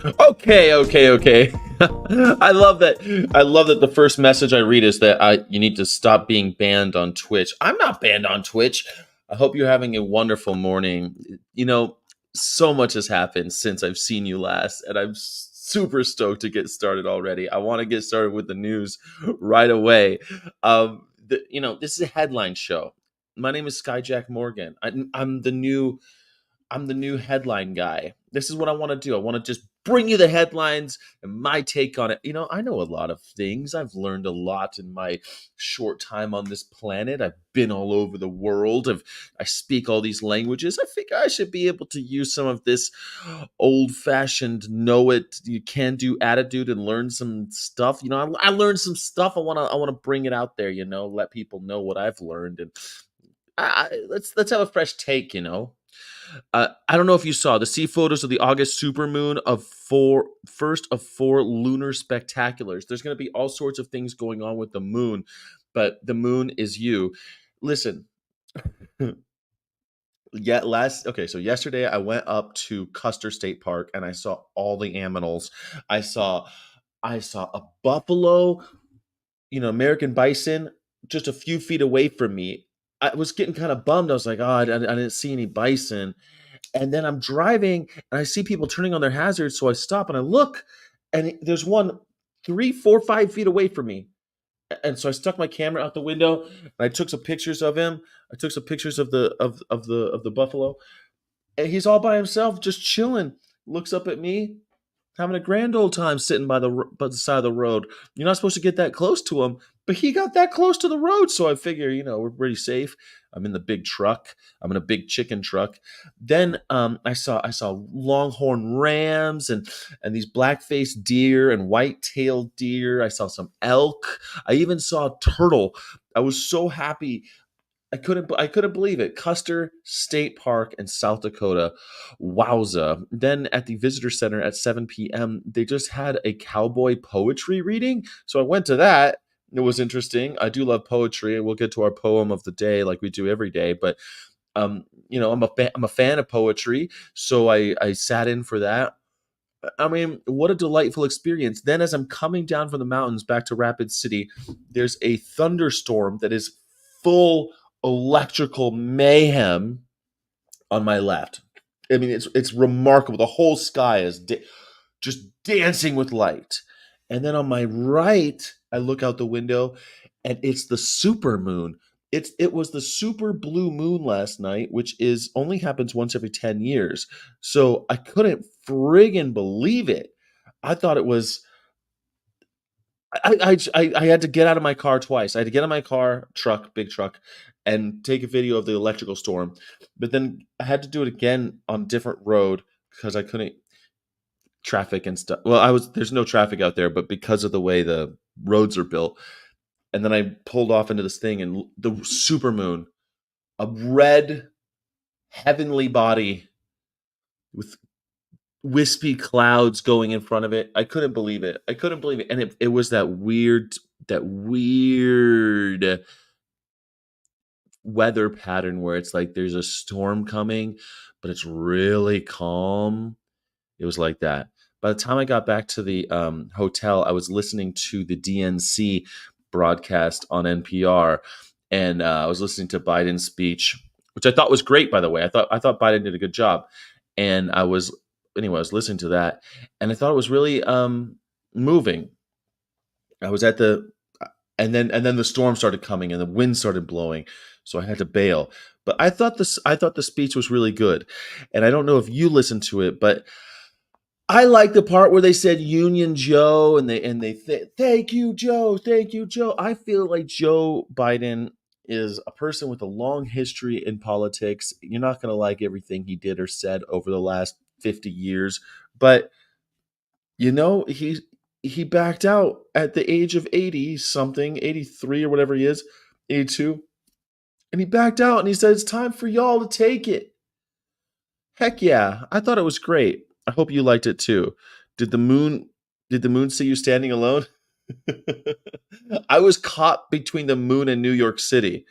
Okay. I love that. I love that the first message I read is that you need to stop being banned on Twitch. I'm not banned on Twitch. I hope you're having a wonderful morning. You know, so much has happened since I've seen you last, and I'm super stoked to get started already. I want to get started with the news right away. This is a headline show. My name is Skyjack Morgan. I'm the new headline guy. This is what I want to do. I want to just bring you the headlines and my take on it. I know a lot of things. I've learned a lot in my short time on this planet. I've been all over the world. I speak all these languages. I think I should be able to use some of this old-fashioned know it you can do attitude and learn some stuff. I learned some stuff. I want to bring it out there, let people know what I've learned, and let's have a fresh take. I don't know if you saw the sea photos of the August supermoon of first of four lunar spectaculars. There's going to be all sorts of things going on with the moon, but the moon is you. Listen, so yesterday I went up to Custer State Park and I saw all the aminals. I saw I saw a buffalo, American bison, just a few feet away from me. I was getting kind of bummed. I was like, oh, I didn't see any bison. And then I'm driving and I see people turning on their hazards. So I stop and I look, and there's one 3, 4, 5 feet away from me. And so I stuck my camera out the window and I took some pictures of him. I took some pictures of the buffalo. And he's all by himself, just chilling. Looks up at me, having a grand old time sitting by the side of the road. You're not supposed to get that close to him, but he got that close to the road. So I figure, we're pretty safe. I'm in the big truck. I'm in a big chicken truck. Then I saw longhorn rams and these black-faced deer and white-tailed deer. I saw some elk. I even saw a turtle. I was so happy. I couldn't believe it. Custer State Park in South Dakota. Wowza. Then at the visitor center at 7 p.m., they just had a cowboy poetry reading. So I went to that. It was interesting. I do love poetry. We'll get to our poem of the day like we do every day, but I'm a fan of poetry, so I sat in for that. I mean, what a delightful experience. Then, as I'm coming down from the mountains back to Rapid City, there's a thunderstorm that is full electrical mayhem on my left. I mean, it's remarkable. The whole sky is just dancing with light. And then on my right, I look out the window and it's the super moon. It was the super blue moon last night, which is only happens once every 10 years. So I couldn't friggin' believe it. I thought it was I had to get out of my car twice. I had to get out of my car, big truck, and take a video of the electrical storm. But then I had to do it again on different road because I couldn't traffic and stuff. Well, there's no traffic out there, but because of the way the roads are built, and then I pulled off into this thing and the supermoon, a red heavenly body with wispy clouds going in front of it. I couldn't believe it. I couldn't believe it. And it was that weird weather pattern where it's like there's a storm coming, but it's really calm. It was like that. By the time I got back to the hotel, I was listening to the DNC broadcast on NPR, and I was listening to Biden's speech, which I thought was great. By the way, I thought Biden did a good job, and I was listening to that, and I thought it was really moving. I was at the and then the storm started coming and the wind started blowing, so I had to bail. But I thought the speech was really good, and I don't know if you listened to it, but I like the part where they said Union Joe and thank you Joe, thank you Joe. I feel like Joe Biden is a person with a long history in politics. You're not going to like everything he did or said over the last 50 years, but he backed out at the age of 80 something, 83 or whatever he is, 82. And he backed out and he said it's time for y'all to take it. Heck yeah, I thought it was great. I hope you liked it too. Did the moon did the moon see you standing alone? I was caught between the moon and New York City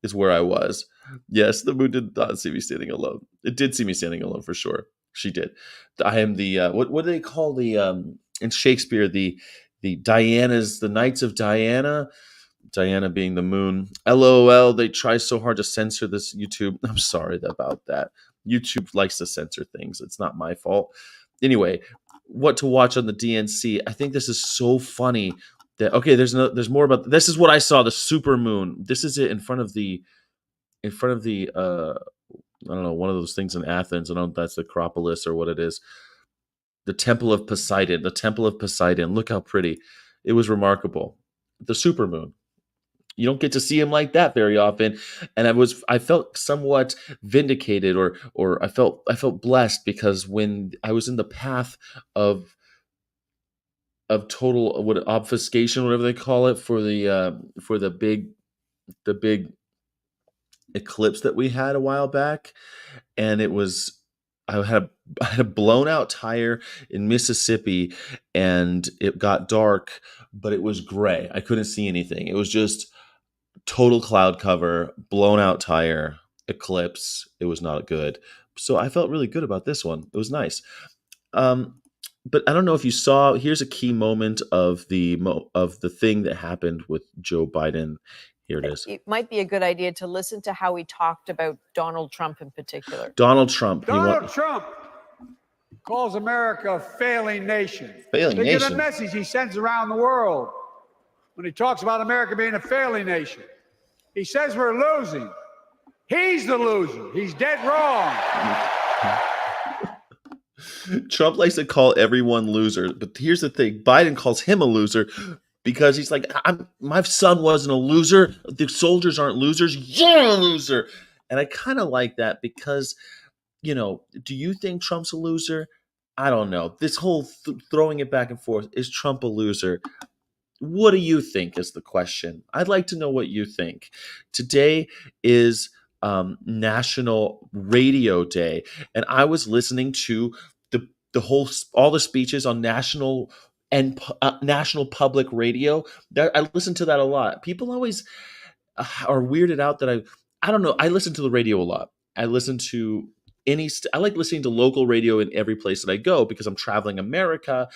is where I was. Yes, the moon did not see me standing alone. It did see me standing alone for sure. She did. I am the what do they call the in Shakespeare the Diana's the Knights of Diana. Diana being the moon. LOL. They try so hard to censor this YouTube. I'm sorry about that. YouTube likes to censor things. It's not my fault. Anyway, what to watch on the DNC? I think this is so funny that okay. There's more about this. Is what I saw. The super moon. This is it in front of the I don't know, one of those things in Athens. I don't know if that's the Acropolis or what it is. The Temple of Poseidon. The Temple of Poseidon. Look how pretty. It was remarkable. The supermoon. You don't get to see him like that very often. And I felt somewhat vindicated or I felt blessed because when I was in the path of total what obfuscation, whatever they call it, for the big eclipse that we had a while back, and it was I had a blown out tire in Mississippi, and it got dark, but it was gray. I couldn't see anything. It was just total cloud cover, blown out tire, eclipse. It was not good. So I felt really good about this one. It was nice. Um, but I don't know if you saw. Here's a key moment of the thing that happened with Joe Biden. Here it is. It might be a good idea to listen to how he talked about Donald Trump in particular. Donald Trump. Donald Trump calls America a failing nation. Failing Think of nation. the message he sends around the world when he talks about America being a failing nation. He says we're losing. He's the loser. He's dead wrong. Trump likes to call everyone loser, but here's the thing: Biden calls him a loser because he's like, my son wasn't a loser. The soldiers aren't losers. You're a loser. And I kind of like that because, do you think Trump's a loser? I don't know. This whole throwing it back and forth, is Trump a loser? What do you think is the question? I'd like to know what you think. Today is National Radio Day, and I was listening to all the speeches on national national public radio. I listen to that a lot. People always are weirded out that I don't know. I listen to the radio a lot. I listen to I like listening to local radio in every place that I go because I'm traveling America.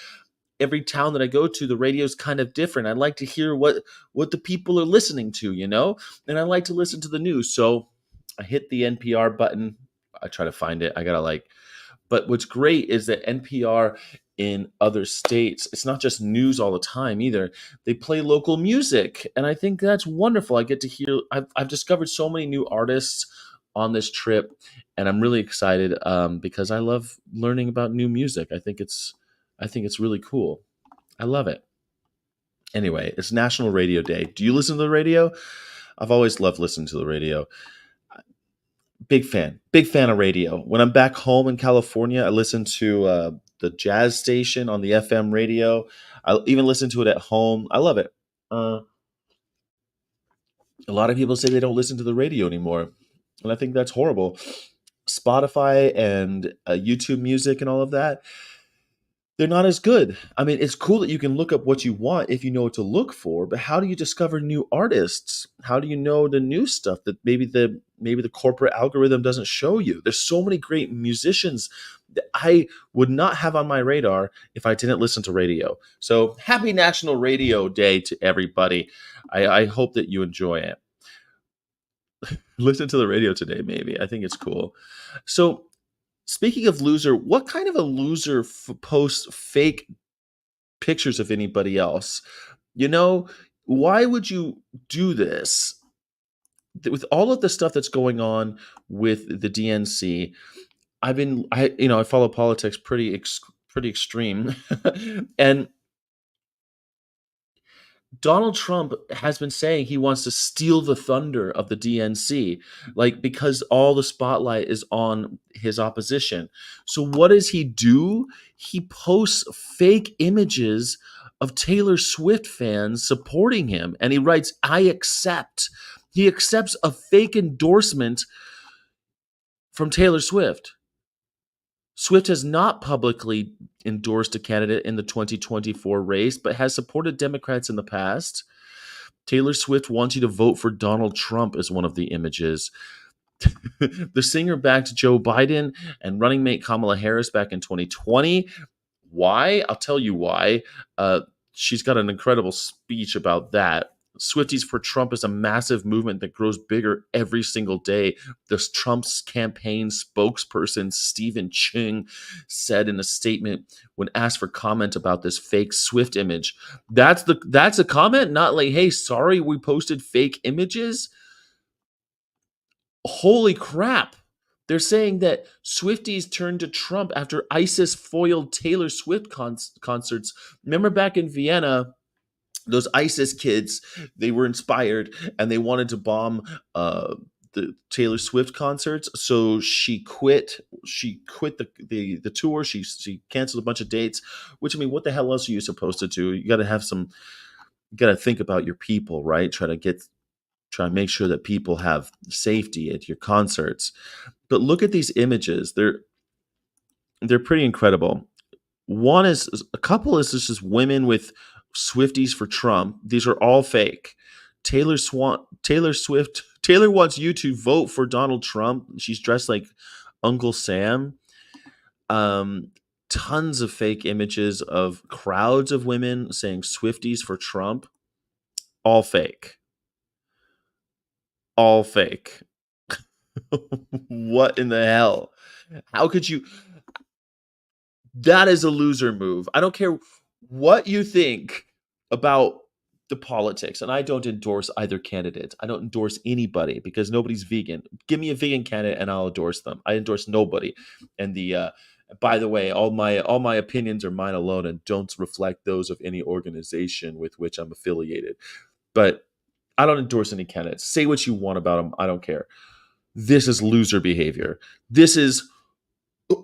Every town that I go to, the radio is kind of different. I like to hear what the people are listening to, and I like to listen to the news. So I hit the NPR button. I try to find it. But what's great is that NPR in other states, it's not just news all the time either. They play local music, and I think that's wonderful. I get to hear. I've discovered so many new artists on this trip, and I'm really excited because I love learning about new music. I think it's really cool. I love it. Anyway, it's National Radio Day. Do you listen to the radio? I've always loved listening to the radio. Big fan of radio. When I'm back home in California, I listen to the jazz station on the FM radio. I even listen to it at home. I love it. A lot of people say they don't listen to the radio anymore, and I think that's horrible. Spotify and YouTube Music and all of that, they're not as good. I mean, it's cool that you can look up what you want if you know what to look for, but how do you discover new artists? How do you know the new stuff that maybe the corporate algorithm doesn't show you? There's so many great musicians that I would not have on my radar if I didn't listen to radio. So happy National Radio Day to everybody. I hope that you enjoy it. Listen to the radio today, maybe. I think it's cool. So speaking of loser, what kind of a loser posts fake pictures of anybody else? Why would you do this? With all of the stuff that's going on with the DNC, I follow politics pretty extreme, and Donald Trump has been saying he wants to steal the thunder of the DNC, because all the spotlight is on his opposition. So what does he do? He posts fake images of Taylor Swift fans supporting him, and he writes, "I accept." He accepts a fake endorsement from Taylor Swift. Swift has not publicly endorsed a candidate in the 2024 race, but has supported Democrats in the past. Taylor Swift wants you to vote for Donald Trump is one of the images. The singer backed Joe Biden and running mate Kamala Harris back in 2020. Why? I'll tell you why. She's got an incredible speech about that. Swifties for Trump is a massive movement that grows bigger every single day. This Trump's campaign spokesperson Stephen Chung said in a statement when asked for comment about this fake Swift image. That's a comment, not like, hey, sorry we posted fake images. Holy crap. They're saying that Swifties turned to Trump after ISIS foiled Taylor Swift concerts. Remember back in Vienna, those ISIS kids, they were inspired and they wanted to bomb the Taylor Swift concerts. So she quit. She quit the tour. She canceled a bunch of dates. Which, I mean, what the hell else are you supposed to do? You got to have some. You got to think about your people, right? Try to make sure that people have safety at your concerts. But look at these images. They're pretty incredible. One is a couple is just women with Swifties for Trump. These are all fake. Taylor Swift. Taylor wants you to vote for Donald Trump. She's dressed like Uncle Sam. Tons of fake images of crowds of women saying Swifties for Trump. All fake. All fake. What in the hell? How could you? That is a loser move. I don't care what you think about the politics, and I don't endorse either candidate. I don't endorse anybody because nobody's vegan. Give me a vegan candidate and I'll endorse them. I endorse nobody. And by the way, all my opinions are mine alone and don't reflect those of any organization with which I'm affiliated. But I don't endorse any candidates. Say what you want about them. I don't care. This is loser behavior. This is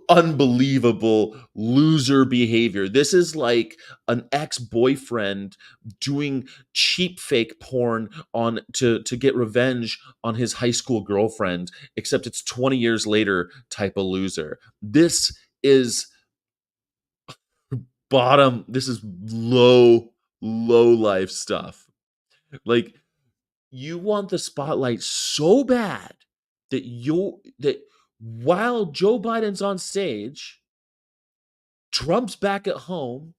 unbelievable loser behavior. This is like an ex-boyfriend doing cheap fake porn on to get revenge on his high school girlfriend, except it's 20 years later type of loser. This is this is low life stuff. Like, you want the spotlight so bad that while Joe Biden's on stage, Trump's back at home,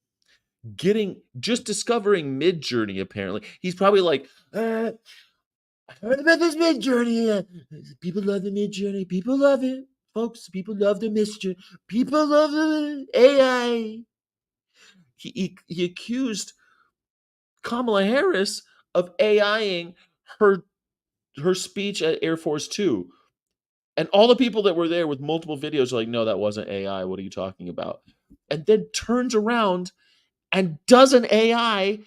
just discovering Midjourney. Apparently, he's probably like, I heard about this Midjourney. People love the Midjourney. People love it, folks. People love the mystery. People love the AI. He accused Kamala Harris of AIing her speech at Air Force Two. And all the people that were there with multiple videos are like, no, that wasn't AI. What are you talking about? And then turns around and does an AI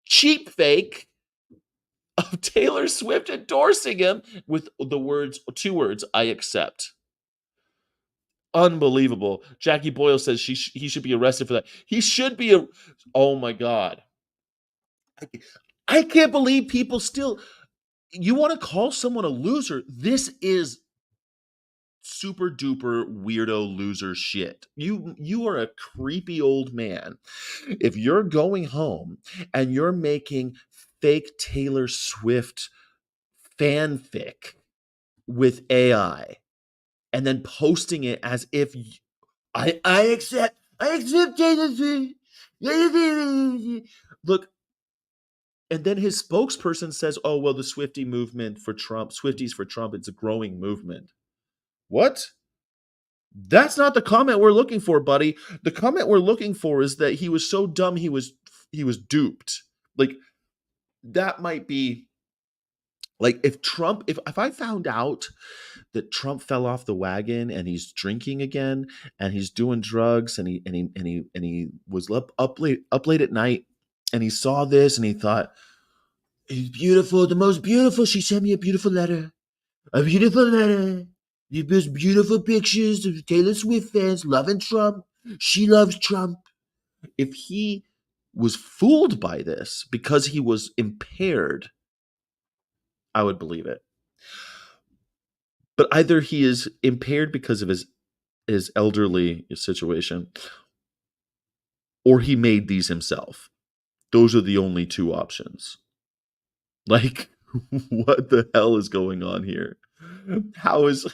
cheap fake of Taylor Swift endorsing him with two words, I accept. Unbelievable. Jackie Boyle says he should be arrested for that. He should be oh my God. I can't believe people still, you want to call someone a loser? This is super duper weirdo loser shit. You are a creepy old man if you're going home and you're making fake Taylor Swift fanfic with AI and then posting it as if I accept Taylor Swift. Look, and then his spokesperson says, "Oh well, the Swiftie movement for Trump, Swifties for Trump, it's a growing movement." What? That's not the comment we're looking for, buddy. The comment we're looking for is that he was so dumb he was duped. Like, that might be like if I found out that Trump fell off the wagon and he's drinking again and he's doing drugs and he was up late at night and he saw this and he thought, he's beautiful, the most beautiful. She sent me a beautiful letter. A beautiful letter. The most beautiful pictures of Taylor Swift fans loving Trump. She loves Trump. If he was fooled by this because he was impaired, I would believe it. But either he is impaired because of his elderly situation, or he made these himself. Those are the only two options. Like, what the hell is going on here? How is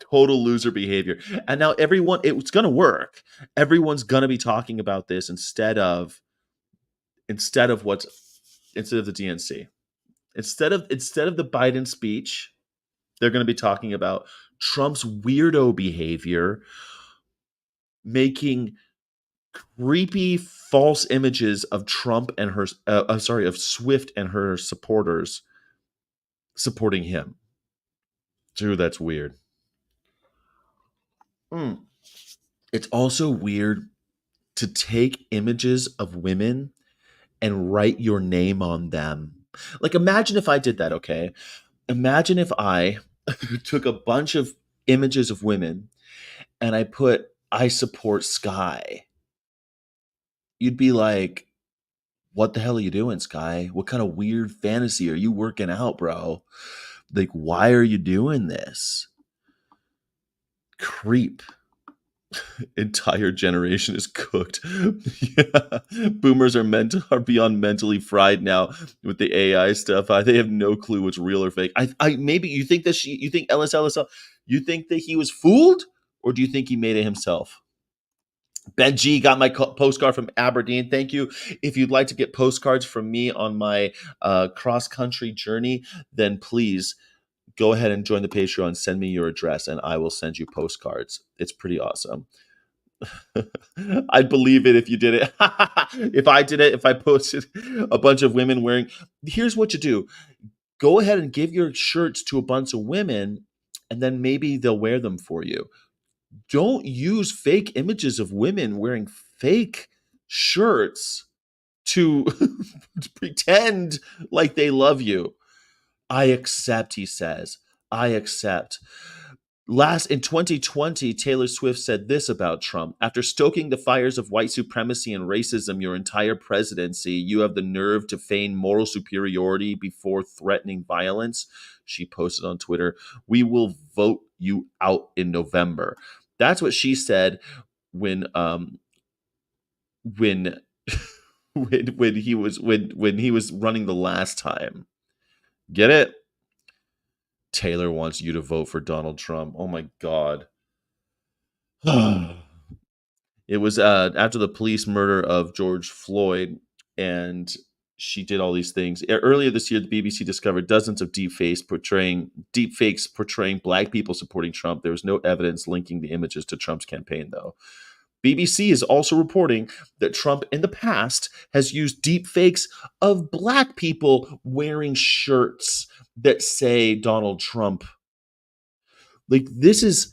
total loser behavior? And now everyone, it's going to work. Everyone's going to be talking about this instead of the DNC. Instead of the Biden speech, they're going to be talking about Trump's weirdo behavior, making creepy false images of Trump and her of Swift and her supporters supporting him. Dude, that's weird. It's also weird to take images of women and write your name on them. Like, imagine if I did that, okay? Imagine if I took a bunch of images of women and I put, I support Sky. You'd be like, what the hell are you doing, Sky? What kind of weird fantasy are you working out, bro? Like, why are you doing this? Creep. Entire generation is cooked. Yeah. Boomers are beyond mentally fried now with the AI stuff. They have no clue what's real or fake. I maybe you think LSL, you think that he was fooled, or do you think he made it himself? Ben G got my postcard from Aberdeen. Thank you. If you'd like to get postcards from me on my cross-country journey, then please go ahead and join the Patreon. Send me your address, and I will send you postcards. It's pretty awesome. I'd believe it if you did it. If I did it, if I posted a bunch of women wearing... Here's what you do. Go ahead and give your shirts to a bunch of women, and then maybe they'll wear them for you. Don't use fake images of women wearing fake shirts to pretend like they love you. I accept, he says. I accept. In 2020, Taylor Swift said this about Trump. After stoking the fires of white supremacy and racism your entire presidency, you have the nerve to feign moral superiority before threatening violence. She posted on Twitter, "We will vote you out in November." That's what she said when when he was running the last time. Get it? Taylor wants you to vote for Donald Trump. Oh my God. It was after the police murder of George Floyd, and she did all these things. Earlier this year, the BBC discovered dozens of deepfakes portraying black people supporting Trump. There was no evidence linking the images to Trump's campaign, though. BBC is also reporting that Trump in the past has used deepfakes of black people wearing shirts that say Donald Trump. Like, this is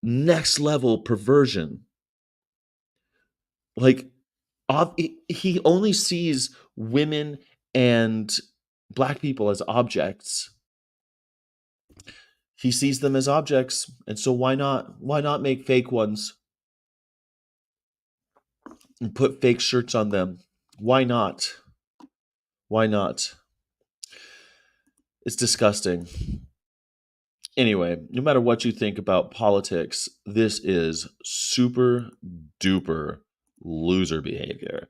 next level perversion. Like, he only sees women and black people as objects. He sees them as objects, and so why not make fake ones and put fake shirts on them? Why not? It's disgusting. Anyway, no matter what you think about politics, this is super duper loser behavior.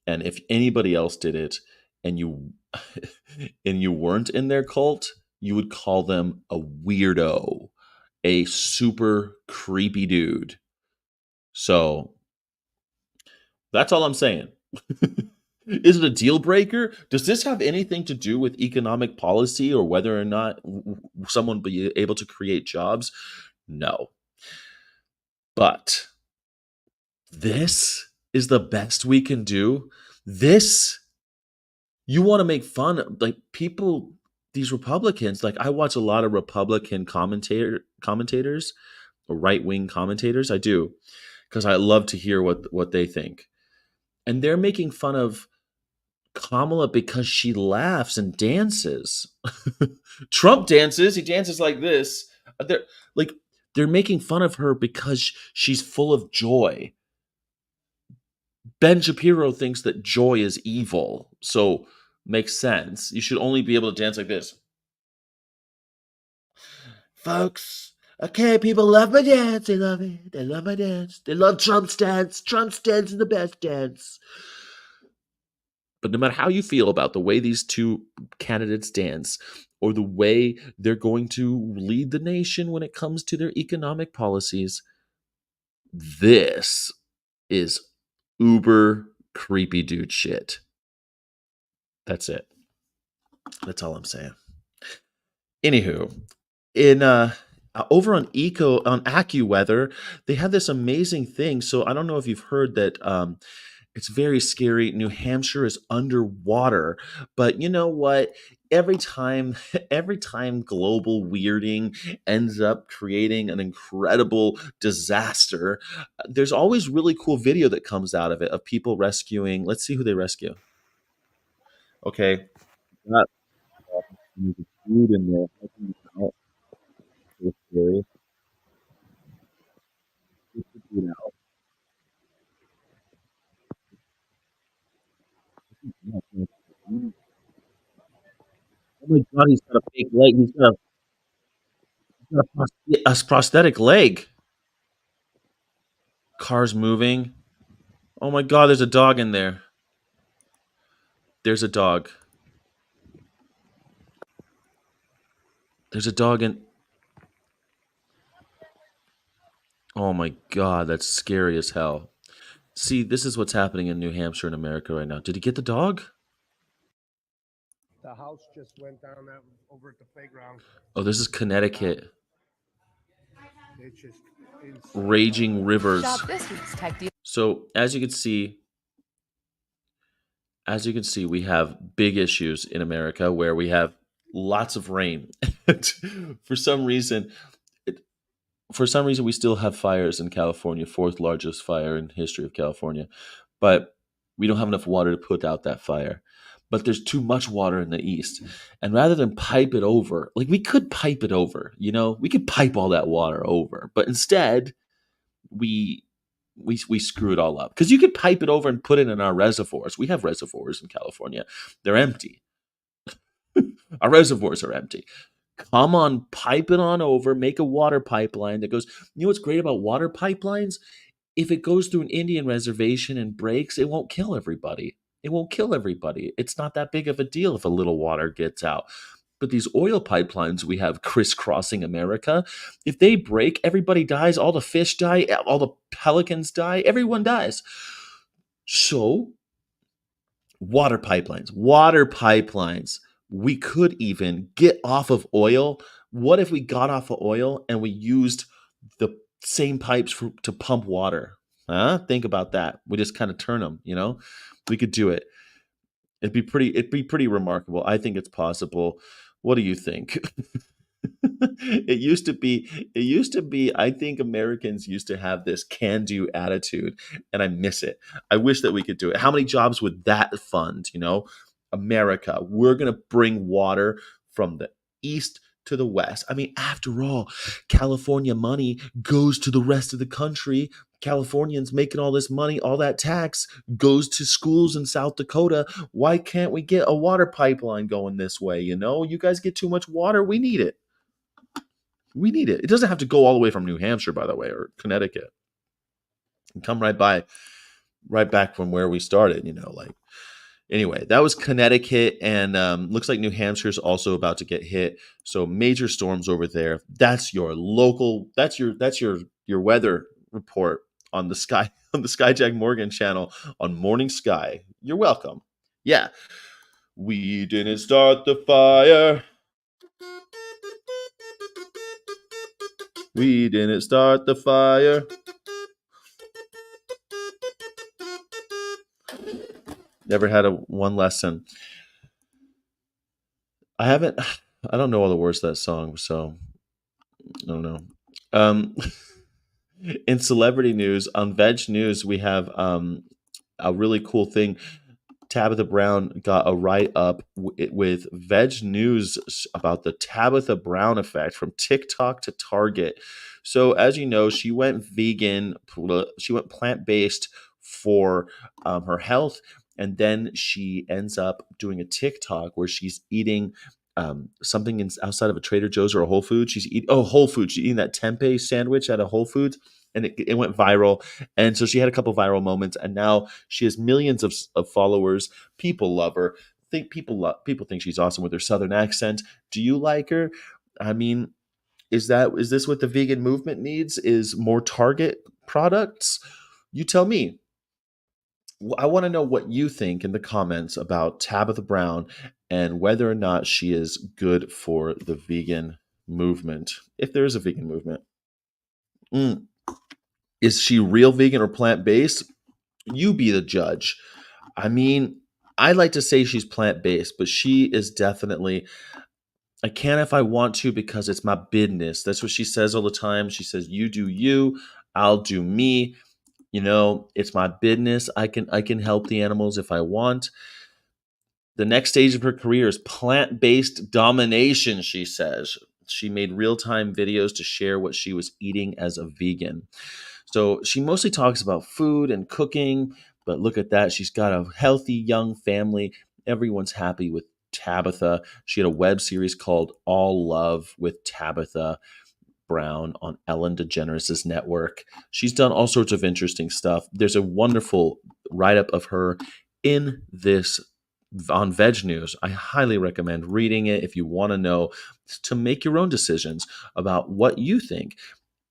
And if anybody else did it and you weren't in their cult, you would call them a weirdo, a super creepy dude. So that's all I'm saying. Is it a deal breaker? Does this have anything to do with economic policy or whether or not someone will be able to create jobs? No. But this is the best we can do. You want to make fun of, like, people, these Republicans. Like, I watch a lot of Republican commentators or right-wing commentators. I do, because I love to hear what they think. And they're making fun of Kamala because she laughs and dances. Trump dances. He dances like this. They're making fun of her because she's full of joy. Ben Shapiro thinks that joy is evil, so makes sense. You should only be able to dance like this. Folks, okay, people love my dance. They love it. They love my dance. They love Trump's dance. Trump's dance is the best dance. But no matter how you feel about the way these two candidates dance, or the way they're going to lead the nation when it comes to their economic policies. This is uber creepy dude shit. That's it. That's all I'm saying. Anywho, in over on AccuWeather, they have this amazing thing. So I don't know if you've heard that it's very scary. New Hampshire is underwater, but you know what? Every time, every time global weirding ends up creating an incredible disaster, there's always really cool video that comes out of it of people rescuing. Let's see who they rescue. Okay, not there's a dude in there helping them out. So scary. Get the dude out. Oh my god, he's got a fake leg. He's got a prosthetic leg. Cars moving. Oh my god, there's a dog in there. There's a dog. There's a dog in. Oh my god, that's scary as hell. See, this is what's happening in New Hampshire in America right now. Did he get the dog? The house just went down over at the playground. Oh, this is Connecticut. It's just Raging rivers. Shop this week's tech deal. So as you can see, we have big issues in America where we have lots of rain. for some reason, we still have fires in California, fourth largest fire in history of California, but we don't have enough water to put out that fire. But there's too much water in the east, and rather than pipe it over, like we could pipe it over, we could pipe all that water over, but instead we screw it all up because you could pipe it over and put it in our reservoirs. We have reservoirs in California; they're empty. Our reservoirs are empty. Come on, pipe it on over, make a water pipeline that goes. You know what's great about water pipelines? If it goes through an Indian reservation and breaks, it won't kill everybody. It won't kill everybody. It's not that big of a deal if a little water gets out. But these oil pipelines we have crisscrossing America, if they break, everybody dies, all the fish die, all the pelicans die, everyone dies. So, water pipelines. We could even get off of oil. What if we got off of oil and we used the same pipes to pump water? Think about that. We just kind of turn them, we could do it. It'd be pretty remarkable. I think it's possible. What do you think? It used to be, I think Americans used to have this can-do attitude, and I miss it. I wish that we could do it. How many jobs would that fund, America, we're going to bring water from the east to the west. I mean, after all, California money goes to the rest of the country. Californians making all this money, all that tax goes to schools in South Dakota. Why can't we get a water pipeline going this way? You guys get too much water. We need it. It doesn't have to go all the way from New Hampshire, by the way, or Connecticut. And come right back from where we started, Anyway, that was Connecticut, and looks like New Hampshire is also about to get hit. So major storms over there. That's your local. That's your weather report on the Skyjack Morgan channel on Morning Sky. You're welcome. Yeah, we didn't start the fire. We didn't start the fire. Never had one lesson. I don't know all the words to that song, so I don't know. In celebrity news, on Veg News, we have a really cool thing. Tabitha Brown got a write-up with Veg News about the Tabitha Brown effect from TikTok to Target. So as you know, she went vegan, she went plant-based for her health, and then she ends up doing a TikTok where she's eating something outside of a Trader Joe's or a Whole Foods. She's eating that tempeh sandwich at a Whole Foods, and it went viral. And so she had a couple viral moments, and now she has millions of followers. People love her. think people think she's awesome with her Southern accent. Do you like her? I mean, is this what the vegan movement needs? Is more Target products? You tell me. I want to know what you think in the comments about Tabitha Brown and whether or not she is good for the vegan movement, if there is a vegan movement. Is she real vegan or plant-based? You be the judge. I mean, I like to say she's plant-based, but she is definitely. I can if I want to because it's my business. That's what she says all the time. She says, "You do you, I'll do me." It's my business. I can help the animals if I want. The next stage of her career is plant-based domination, she says. She made real-time videos to share what she was eating as a vegan. So she mostly talks about food and cooking, but look at that. She's got a healthy young family. Everyone's happy with Tabitha. She had a web series called All Love with Tabitha Brown on Ellen DeGeneres' network. She's done all sorts of interesting stuff. There's a wonderful write-up of her in this on Veg News. I highly recommend reading it if you want to know, to make your own decisions about what you think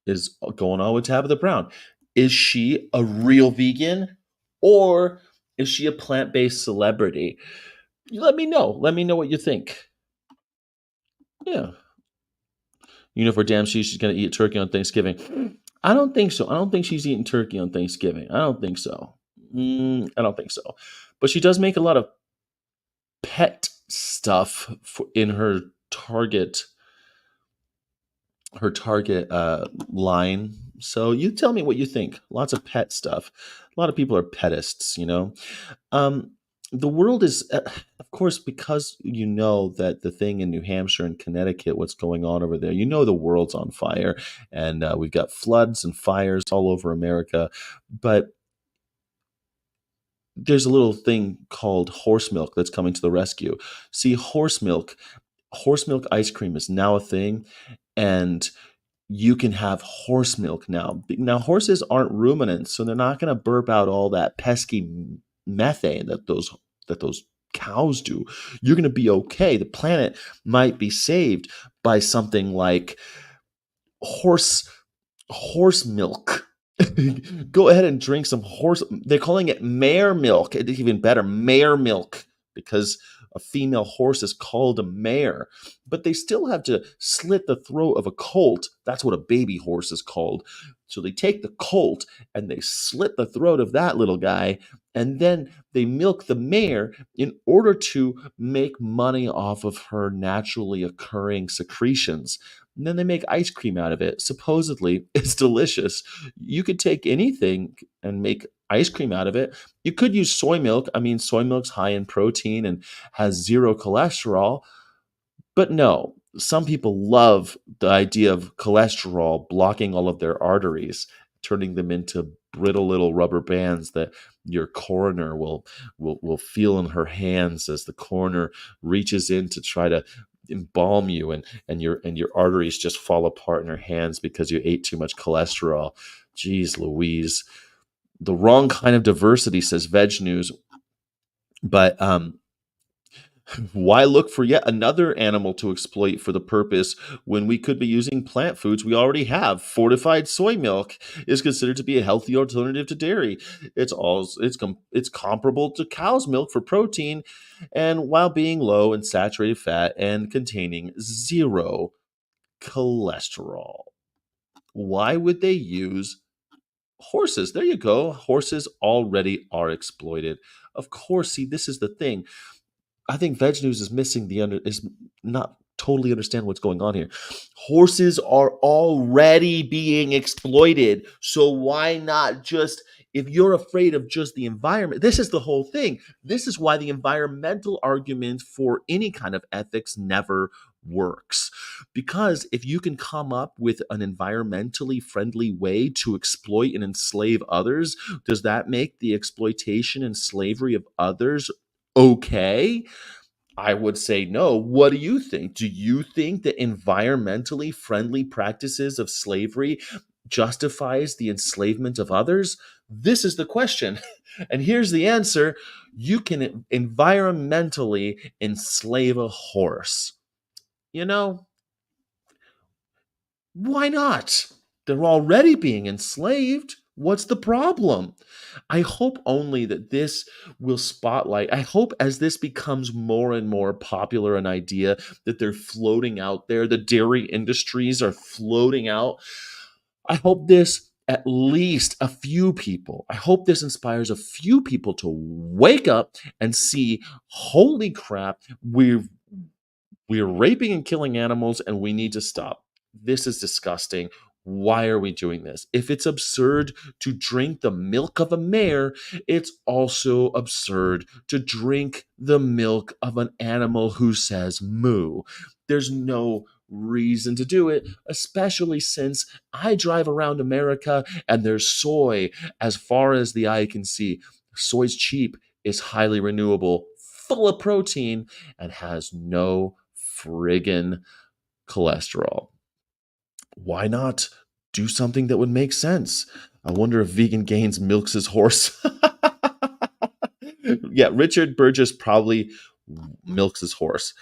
is going on with Tabitha Brown. Is she a real vegan or is she a plant-based celebrity? Let me know. Let me know what you think. Yeah. For damn sure she's going to eat turkey on Thanksgiving. I don't think so. I don't think she's eating turkey on Thanksgiving. I don't think so. I don't think so. But she does make a lot of pet stuff in her Target line. So you tell me what you think. Lots of pet stuff. A lot of people are petists, the world is, of course, because that the thing in New Hampshire and Connecticut, what's going on over there, the world's on fire, and we've got floods and fires all over America. But there's a little thing called horse milk that's coming to the rescue. See, horse milk ice cream is now a thing, and you can have horse milk now. Now, horses aren't ruminants, so they're not going to burp out all that pesky methane that those cows do. You're going to be okay. The planet might be saved by something like horse milk. Go ahead and drink some horse. They're calling it mare milk. It's even better, mare milk, because a female horse is called a mare. But they still have to slit the throat of a colt. That's what a baby horse is called. So they take the colt and they slit the throat of that little guy, and then they milk the mare in order to make money off of her naturally occurring secretions. And then they make ice cream out of it. Supposedly, it's delicious. You could take anything and make ice cream out of it. You could use soy milk. I mean, soy milk's high in protein and has zero cholesterol. But no, some people love the idea of cholesterol blocking all of their arteries, turning them into brittle little rubber bands that your coroner will feel in her hands as the coroner reaches in to try to embalm you, and your arteries just fall apart in her hands because you ate too much cholesterol. Jeez Louise. The wrong kind of diversity, says Veg News. But why look for yet another animal to exploit for the purpose when we could be using plant foods we already have? Fortified soy milk is considered to be a healthy alternative to dairy. It's comparable to cow's milk for protein, and while being low in saturated fat and containing zero cholesterol. Why would they use horses? There you go. Horses already are exploited. Of course, see, this is the thing. I think Veg News is missing is not totally understand what's going on here. Horses are already being exploited. So why not just, if you're afraid of just the environment, this is the whole thing. This is why the environmental argument for any kind of ethics never works. Because if you can come up with an environmentally friendly way to exploit and enslave others, does that make the exploitation and slavery of others okay? I would say no. What do you think? Do you think that environmentally friendly practices of slavery justifies the enslavement of others? This is the question. And here's the answer. You can environmentally enslave a horse. You know, why not? They're already being enslaved. What's the problem? I hope only that this will spotlight. I hope as this becomes more and more popular, an idea that they're floating out there, the dairy industries are floating out. I hope this at least a few people, I hope this inspires a few people to wake up and see, holy crap, we're raping and killing animals and we need to stop. This is disgusting. Why are we doing this? If it's absurd to drink the milk of a mare, it's also absurd to drink the milk of an animal who says moo. There's no reason to do it, especially since I drive around America and there's soy as far as the eye can see. Soy's cheap, is highly renewable, full of protein, and has no friggin' cholesterol. Why not do something that would make sense? I wonder if Vegan Gains milks his horse. Yeah, Richard Burgess probably milks his horse.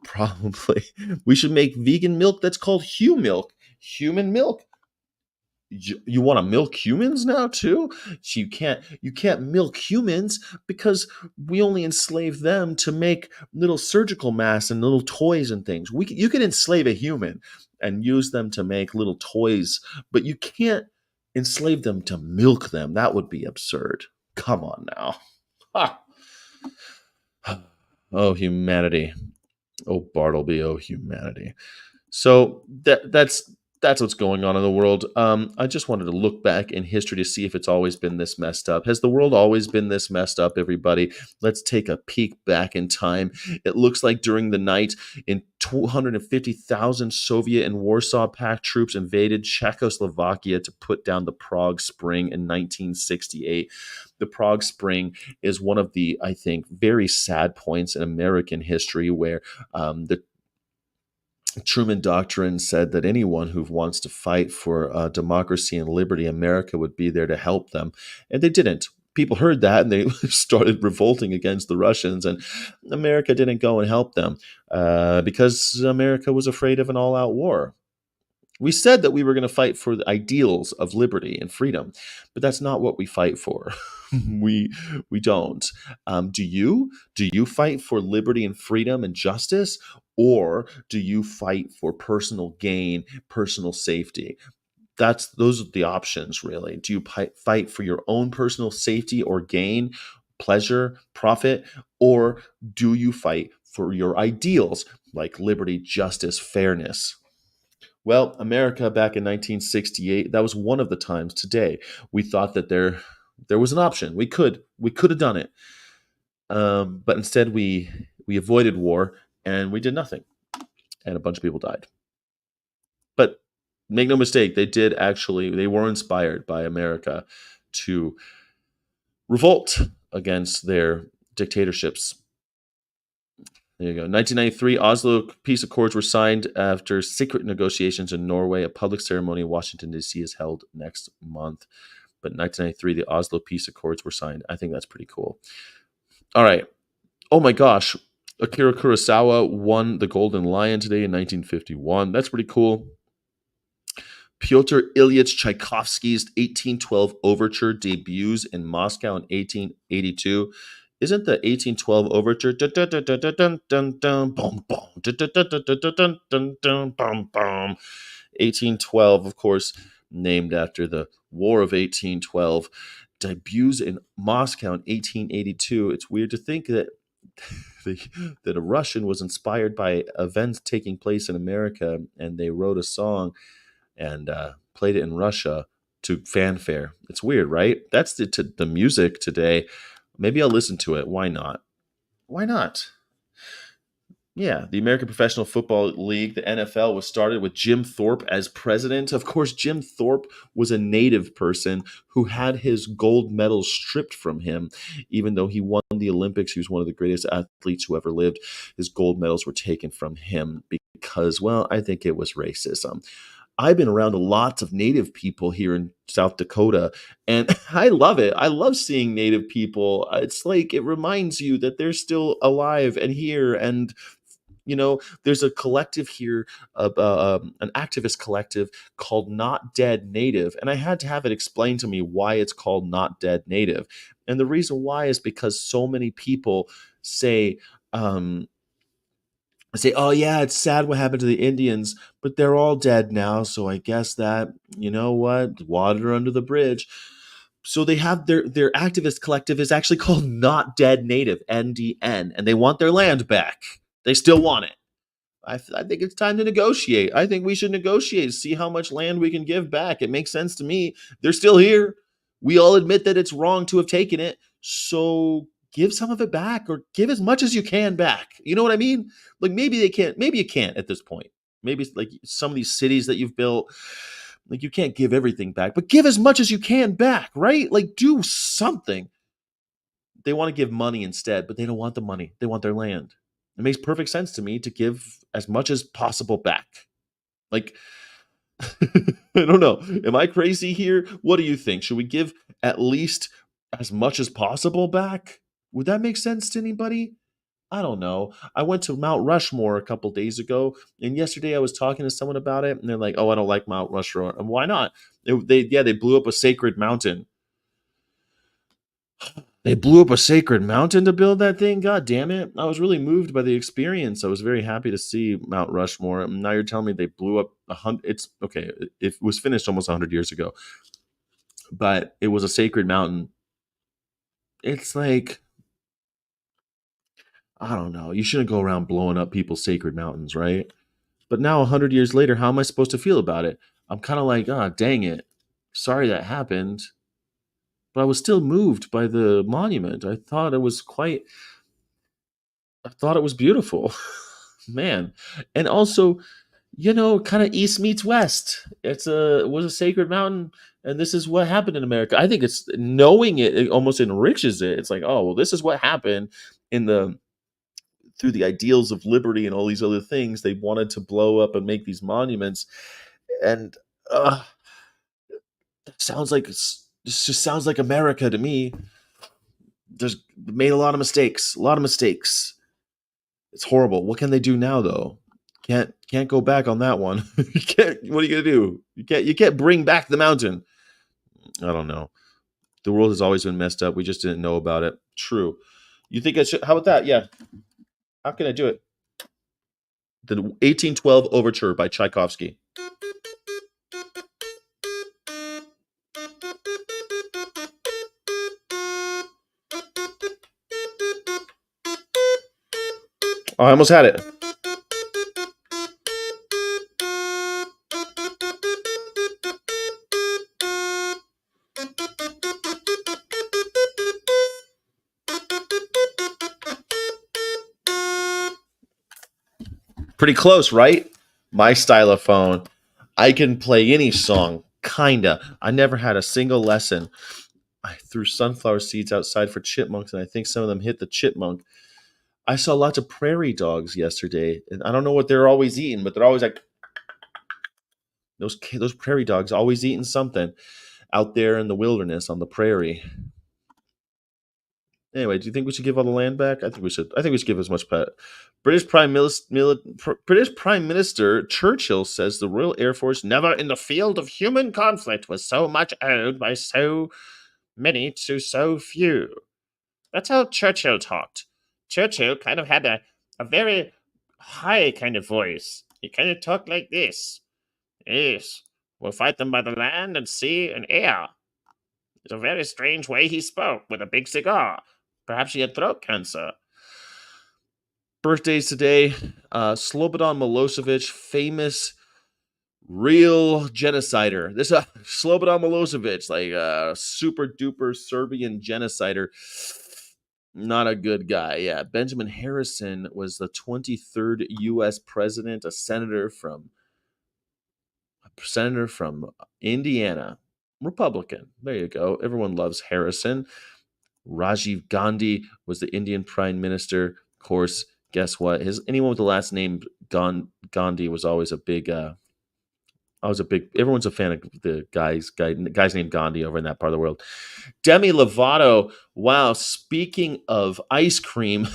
Probably. We should make vegan milk that's called Hugh milk. Human milk. You want to milk humans now too? So you can't milk humans because we only enslave them to make little surgical masks and little toys and things. You can enslave a human and use them to make little toys, but you can't enslave them to milk them. That would be absurd. Come on now. Ha. Oh, humanity. Oh, Bartleby. Oh, humanity. So that's what's going on in the world. I just wanted to look back in history to see if it's always been this messed up. Has the world always been this messed up, everybody? Let's take a peek back in time. It looks like during the night in 250,000 Soviet and Warsaw Pact troops invaded Czechoslovakia to put down the Prague Spring in 1968. The Prague Spring is one of the, I think, very sad points in American history where the Truman Doctrine said that anyone who wants to fight for democracy and liberty, America would be there to help them. And they didn't. People heard that and they started revolting against the Russians, and America didn't go and help them because America was afraid of an all out war. We said that we were going to fight for the ideals of liberty and freedom, but that's not what we fight for. we don't. Do you? Do you fight for liberty and freedom and justice, or do you fight for personal gain, personal safety? Those are the options, really. Do you fight for your own personal safety or gain, pleasure, profit, or do you fight for your ideals like liberty, justice, fairness? Well, America back in 1968, that was one of the times. Today we thought that there was an option. We could have done it, but instead we avoided war and we did nothing, and a bunch of people died. But make no mistake, they were inspired by America to revolt against their dictatorships. There you go. 1993, Oslo Peace Accords were signed after secret negotiations in Norway. A public ceremony in Washington, D.C. is held next month. But in 1993, the Oslo Peace Accords were signed. I think that's pretty cool. All right. Oh my gosh. Akira Kurosawa won the Golden Lion today in 1951. That's pretty cool. Pyotr Ilyich Tchaikovsky's 1812 Overture debuts in Moscow in 1882. Isn't the 1812 Overture 1812, of course, named after the War of 1812, debuts in Moscow in 1882. It's weird to think that that a Russian was inspired by events taking place in America, and they wrote a song and played it in Russia to fanfare. It's weird, right? That's the music today. Maybe I'll listen to it. Why not? Why not? Yeah, the American Professional Football League, the NFL, was started with Jim Thorpe as president. Of course, Jim Thorpe was a native person who had his gold medals stripped from him. Even though he won the Olympics, he was one of the greatest athletes who ever lived. His gold medals were taken from him because, well, I think it was racism. I've been around lots of native people here in South Dakota, and I love it. I love seeing native people. It's like it reminds you that they're still alive and here, and there's a collective here, an activist collective called Not Dead Native, and I had to have it explained to me why it's called Not Dead Native, and the reason why is because so many people say. Um, Say, oh yeah, it's sad what happened to the Indians, but they're all dead now. So I guess that, you know what, water under the bridge. So they have their activist collective is actually called Not Dead Native, NDN, and they want their land back. They still want it. I think it's time to negotiate. I think we should negotiate, see how much land we can give back. It makes sense to me. They're still here. We all admit that it's wrong to have taken it. So give some of it back or give as much as you can back. You know what I mean? Like maybe they can't, maybe you can't at this point. Maybe like some of these cities that you've built, like you can't give everything back, but give as much as you can back, right? Like do something. They want to give money instead, but they don't want the money. They want their land. It makes perfect sense to me to give as much as possible back. Like, I don't know. Am I crazy here? What do you think? Should we give at least as much as possible back? Would that make sense to anybody? I don't know. I went to Mount Rushmore a couple days ago, and yesterday I was talking to someone about it, and they're like, "Oh, I don't like Mount Rushmore." And why not? They blew up a sacred mountain. They blew up a sacred mountain to build that thing. God damn it! I was really moved by the experience. I was very happy to see Mount Rushmore. And now you're telling me they blew up 100. It's okay. It was finished almost 100 years ago, but it was a sacred mountain. It's like I don't know. You shouldn't go around blowing up people's sacred mountains, right? But now 100 years later, how am I supposed to feel about it? I'm kind of like, ah, dang it. Sorry that happened. But I was still moved by the monument. I thought it was beautiful. Man. And also, kind of east meets west. It was a sacred mountain, and this is what happened in America. I think it's knowing it almost enriches it. It's like, oh, well, this is what happened in the through the ideals of liberty and all these other things. They wanted to blow up and make these monuments, and this just sounds like America to me. There's made a lot of mistakes. A lot of mistakes. It's horrible. What can they do now though? Can't go back on that one. You can't. What are you gonna do? You can't bring back the mountain. I don't know. The world has always been messed up. We just didn't know about it. True. You think I should? How about that? Yeah. How can I do it? The 1812 Overture by Tchaikovsky. Oh, I almost had it. Pretty close, right? My stylophone. I can play any song, kinda. I never had a single lesson. I threw sunflower seeds outside for chipmunks, and I think some of them hit the chipmunk. I saw lots of prairie dogs yesterday, and I don't know what they're always eating, but they're always like those prairie dogs always eating something out there in the wilderness on the prairie. Anyway, do you think we should give all the land back? I think we should. I think we should give as much. British Prime Minister Churchill says the Royal Air Force never in the field of human conflict was so much owed by so many to so few. That's how Churchill talked. Churchill kind of had a very high kind of voice. He kind of talked like this. Yes, we'll fight them by the land and sea and air. It's a very strange way he spoke with a big cigar. Perhaps he had throat cancer. Birthdays today. Slobodan Milosevic, famous real genocider. This Slobodan Milosevic, like a super duper Serbian genocider. Not a good guy. Yeah, Benjamin Harrison was the 23rd U.S. president, a senator from Indiana, Republican. There you go. Everyone loves Harrison. Rajiv Gandhi was the Indian prime minister. Of course, guess what? Anyone with the last name Gandhi was always a big Everyone's a fan of the guys named Gandhi over in that part of the world. Demi Lovato. Wow. Speaking of ice cream,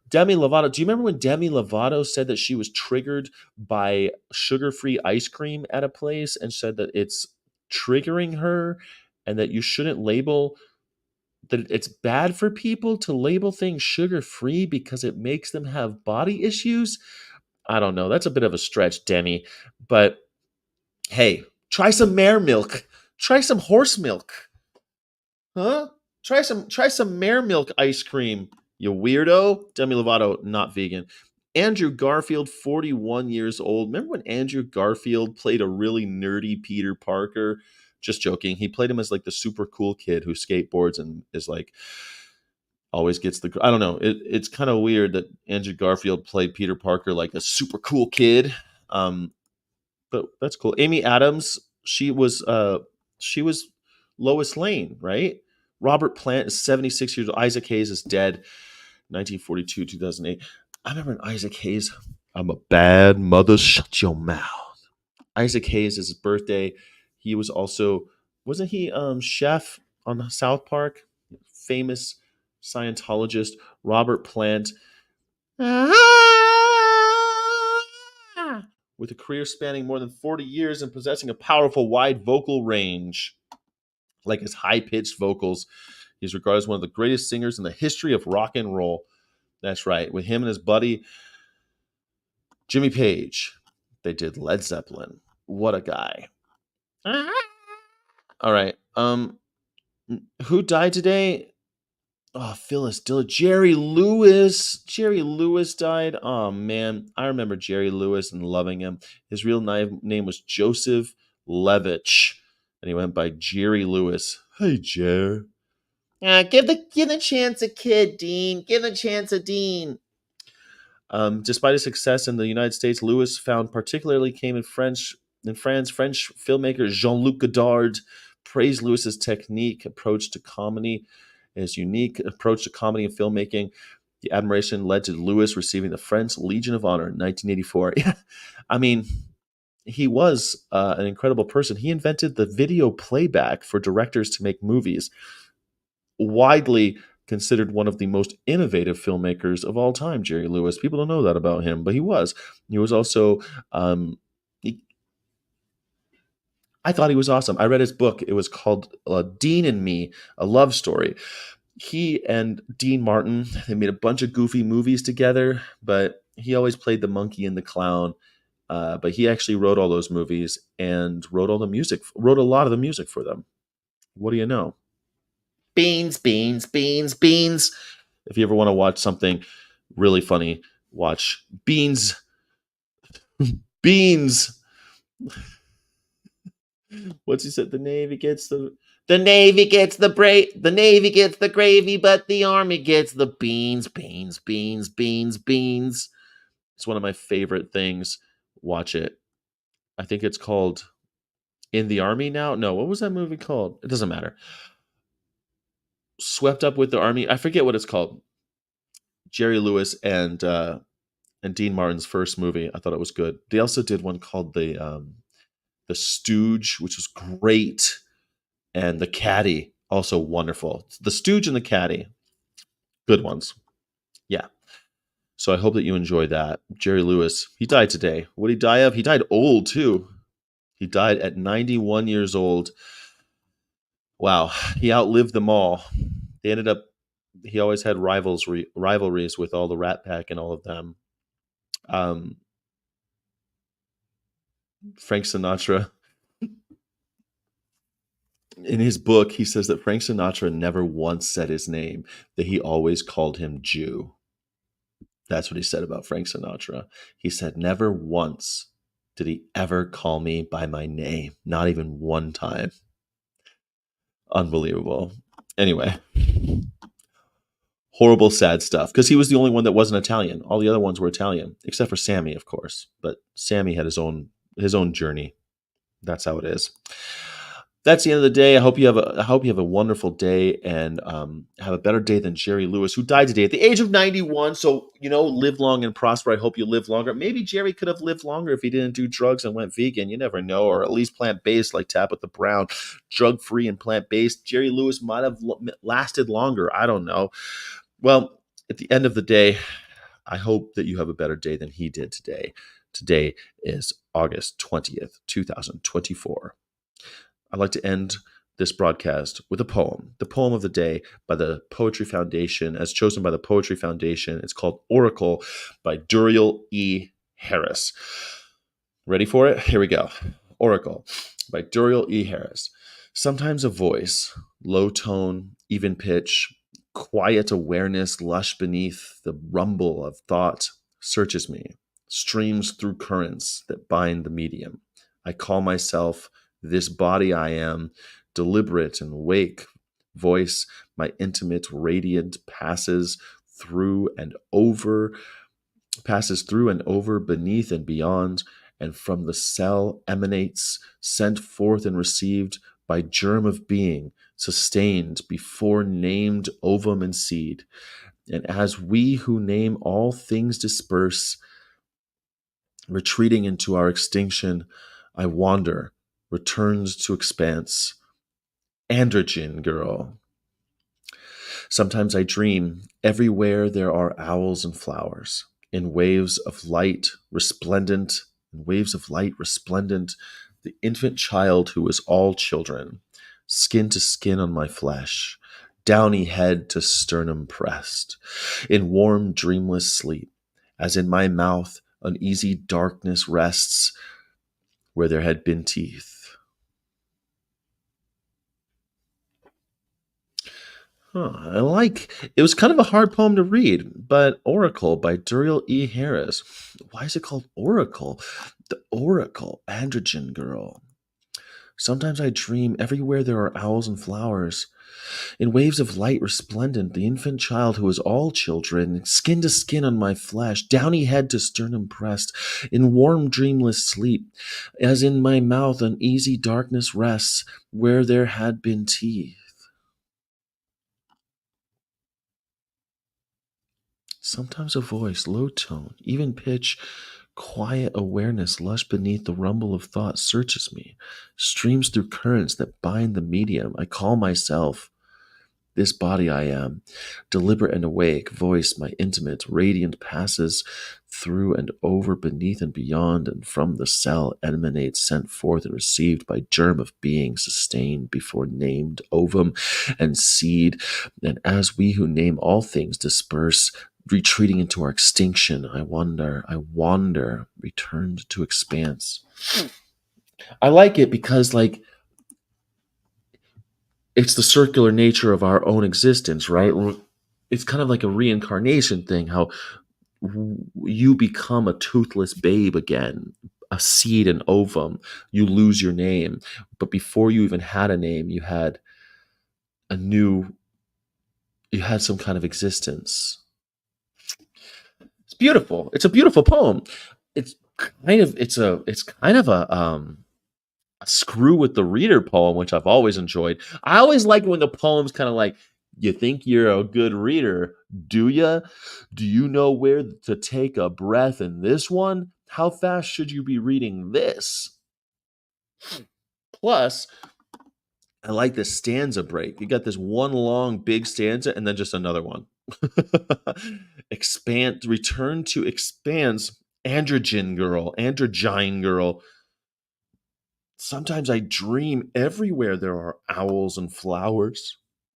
Demi Lovato. Do you remember when Demi Lovato said that she was triggered by sugar-free ice cream at a place and said that it's triggering her and that you shouldn't label that it's bad for people to label things sugar-free because it makes them have body issues? I don't know. That's a bit of a stretch, Demi. But hey, try some mare milk. Try some horse milk. Huh? Try some mare milk ice cream, you weirdo. Demi Lovato, not vegan. Andrew Garfield, 41 years old. Remember when Andrew Garfield played a really nerdy Peter Parker? Just joking. He played him as like the super cool kid who skateboards and is like always gets the. I don't know. It's kind of weird that Andrew Garfield played Peter Parker like a super cool kid. But that's cool. Amy Adams, she was Lois Lane, right? Robert Plant is 76 years old. Isaac Hayes is dead. 1942, 2008. I remember when Isaac Hayes. I'm a bad mother. Shut your mouth. Isaac Hayes is his birthday. He was also, wasn't he chef on South Park? Famous Scientologist Robert Plant. With a career spanning more than 40 years and possessing a powerful, wide vocal range. Like his high-pitched vocals, he's regarded as one of the greatest singers in the history of rock and roll. That's right. With him and his buddy, Jimmy Page, they did Led Zeppelin. What a guy. All right. Who died today? Oh, Phyllis Diller. Jerry Lewis. Jerry Lewis died. Oh, man. I remember Jerry Lewis and loving him. His real name was Joseph Levitch, and he went by Jerry Lewis. Hey, Jer. Give the chance a kid, Dean. Give the chance a Dean. Despite his success in the United States, Lewis found particularly came in France, French filmmaker Jean-Luc Godard praised Lewis's approach to comedy, his unique approach to comedy and filmmaking. The admiration led to Lewis receiving the French Legion of Honor in 1984. I mean, he was an incredible person. He invented the video playback for directors to make movies. Widely considered one of the most innovative filmmakers of all time, Jerry Lewis. People don't know that about him, but he was. He was also, I thought he was awesome. I read his book. It was called Dean and Me, a love story. He and Dean Martin, they made a bunch of goofy movies together, but he always played the monkey and the clown. But he actually wrote all those movies and wrote all the music, wrote a lot of the music for them. What do you know? Beans, beans, beans, beans. If you ever want to watch something really funny, watch Beans. Beans. What's he said? The Navy gets the Navy gets the gravy, but the Army gets the beans, beans, beans, beans, beans. It's one of my favorite things. Watch it. I think it's called In the Army Now. No, what was that movie called? It doesn't matter. Swept Up with the Army. I forget what it's called. Jerry Lewis and Dean Martin's first movie. I thought it was good. They also did one called the Stooge, which was great, and The Caddy, also wonderful. The Stooge and The Caddy, good ones. Yeah. So I hope that you enjoy that. Jerry Lewis, he died today. What did he die of? He died old too. He died at 91 years old. Wow, he outlived them all. They ended up. He always had rivalries with all the Rat Pack and all of them. Frank Sinatra. In his book, he says that Frank Sinatra never once said his name, that he always called him Jew. That's what he said about Frank Sinatra. He said, never once did he ever call me by my name, not even one time. Unbelievable. Anyway, horrible, sad stuff, because he was the only one that wasn't Italian. All the other ones were Italian, except for Sammy, of course. But Sammy had his own journey. That's how it is. that's the end of the day. I hope you have a wonderful day, and have a better day than Jerry Lewis, who died today at the age of 91. So, live long and prosper. I hope you live longer. Maybe Jerry could have lived longer if he didn't do drugs and went vegan. You never know, or at least plant based, like Tabitha Brown, drug free and plant based. Jerry Lewis might have lasted longer. I don't know. Well, at the end of the day, I hope that you have a better day than he did today. Today is August 20th, 2024. I'd like to end this broadcast with a poem, the poem of the day by the Poetry Foundation, as chosen by the Poetry Foundation. It's called Oracle by Duriel E. Harris. Ready for it? Here we go. Oracle by Duriel E. Harris. Sometimes a voice, low tone, even pitch, quiet awareness, lush beneath the rumble of thought, searches me, streams through currents that bind the medium. I call myself this body I am, deliberate and awake. Voice, my intimate, radiant, passes through and over, beneath and beyond, and from the cell emanates, sent forth and received by germ of being, sustained before named ovum and seed. And as we who name all things disperse, retreating into our extinction, I wander, returns to expanse. Androgen girl. Sometimes I dream everywhere there are owls and flowers, in waves of light resplendent, the infant child who is all children, skin to skin on my flesh, downy head to sternum pressed, in warm dreamless sleep, as in my mouth uneasy darkness rests where there had been teeth. It was kind of a hard poem to read, but Oracle by Duriel E. Harris. Why is it called Oracle? The Oracle, Androgen Girl. Sometimes I dream everywhere there are owls and flowers. In waves of light resplendent, the infant child who is all children, skin to skin on my flesh, downy head to sternum pressed, in warm dreamless sleep, as in my mouth uneasy darkness rests where there had been teeth. Sometimes a voice, low tone, even pitch, quiet awareness, lush beneath the rumble of thought searches me, streams through currents that bind the medium. I call myself this body I am, deliberate and awake, voice my intimate, radiant passes through and over, beneath and beyond, and from the cell emanates, sent forth and received by germ of being, sustained before named ovum and seed. And as we who name all things disperse, retreating into our extinction, I wander, returned to expanse. I like it because, it's the circular nature of our own existence, right? It's kind of like a reincarnation thing, how you become a toothless babe again, a seed, an ovum. You lose your name. But before you even had a name, you had some kind of existence. It's beautiful. It's a beautiful poem. It's kind of a screw with the reader poem, which I've always enjoyed. I always like when the poem's kind of like, you think you're a good reader, do you? Do you know where to take a breath in this one? How fast should you be reading this? Plus, I like this stanza break. You got this one long big stanza and then just another one. Return to expands, androgyne girl. Sometimes I dream everywhere there are owls and flowers,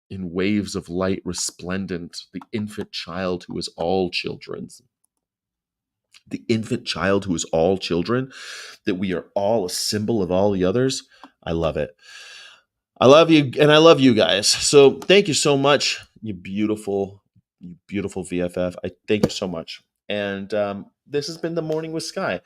in waves of light resplendent, the infant child who is all children. The infant child who is all children, that we are all a symbol of all the others. I love it. I love you, and I love you guys. So thank you so much, you beautiful VFF. I thank you so much. And this has been The Morning with Sky.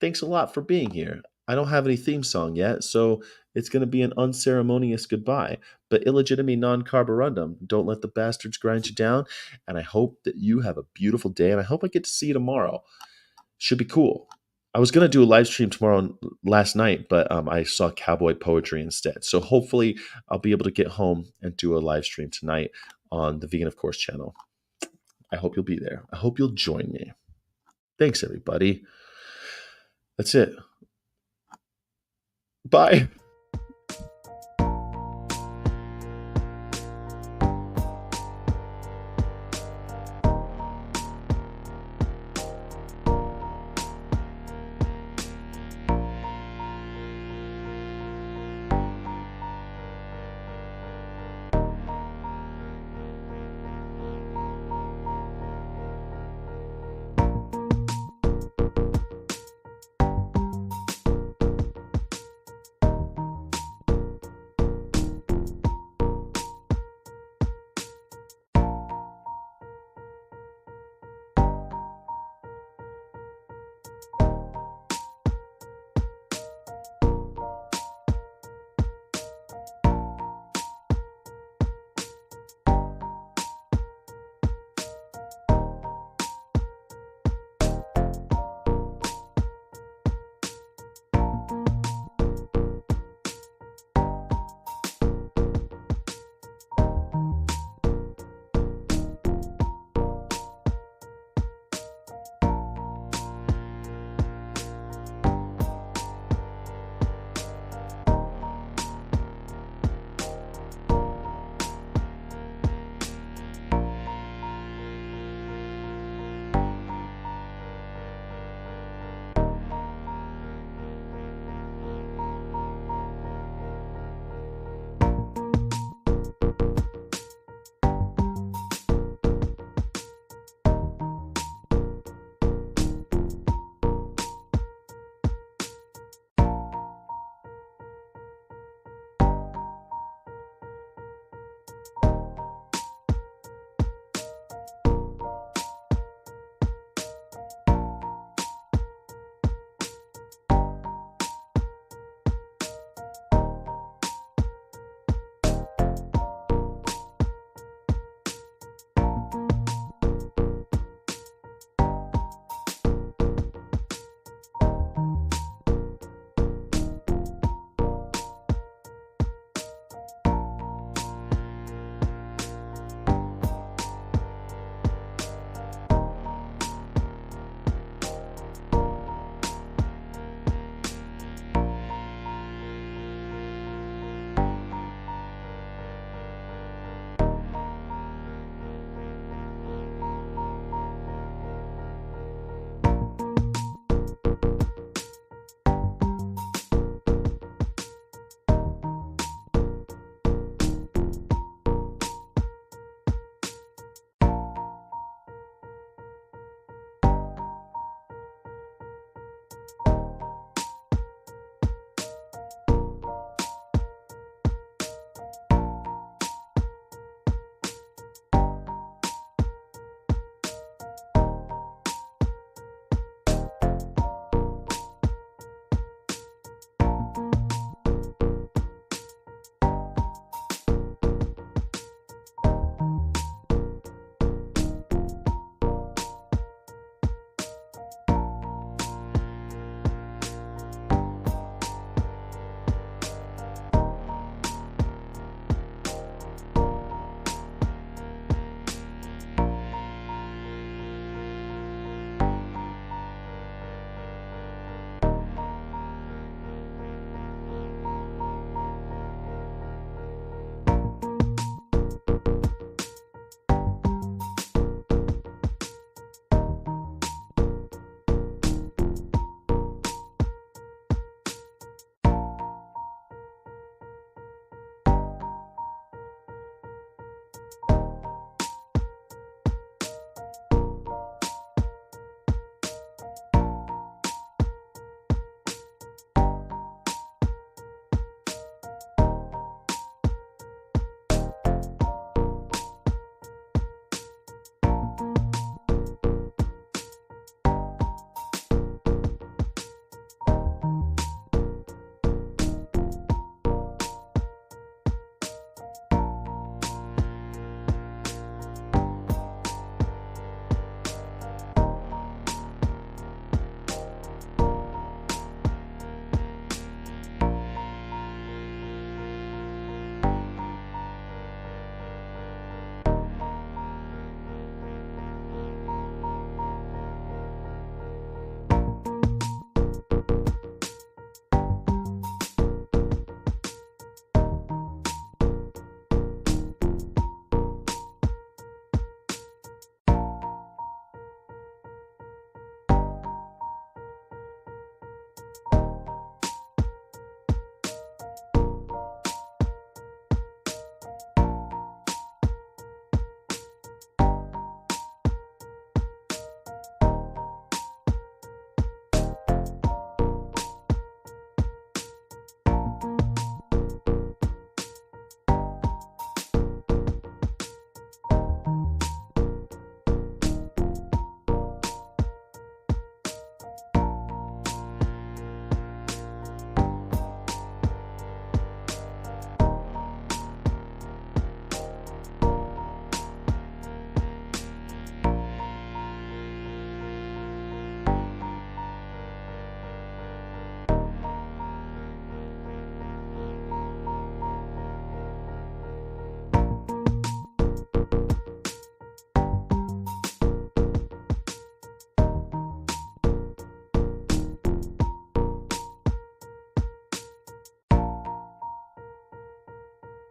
Thanks a lot for being here. I don't have any theme song yet, so it's going to be an unceremonious goodbye, but illegitime non carborundum. Don't let the bastards grind you down. And I hope that you have a beautiful day, and I hope I get to see you tomorrow. Should be cool. I was gonna do a live stream tomorrow last night, but I saw cowboy poetry instead. So hopefully I'll be able to get home and do a live stream tonight on the Vegan of Course channel. I hope you'll be there. I hope you'll join me. Thanks, everybody. That's it. Bye.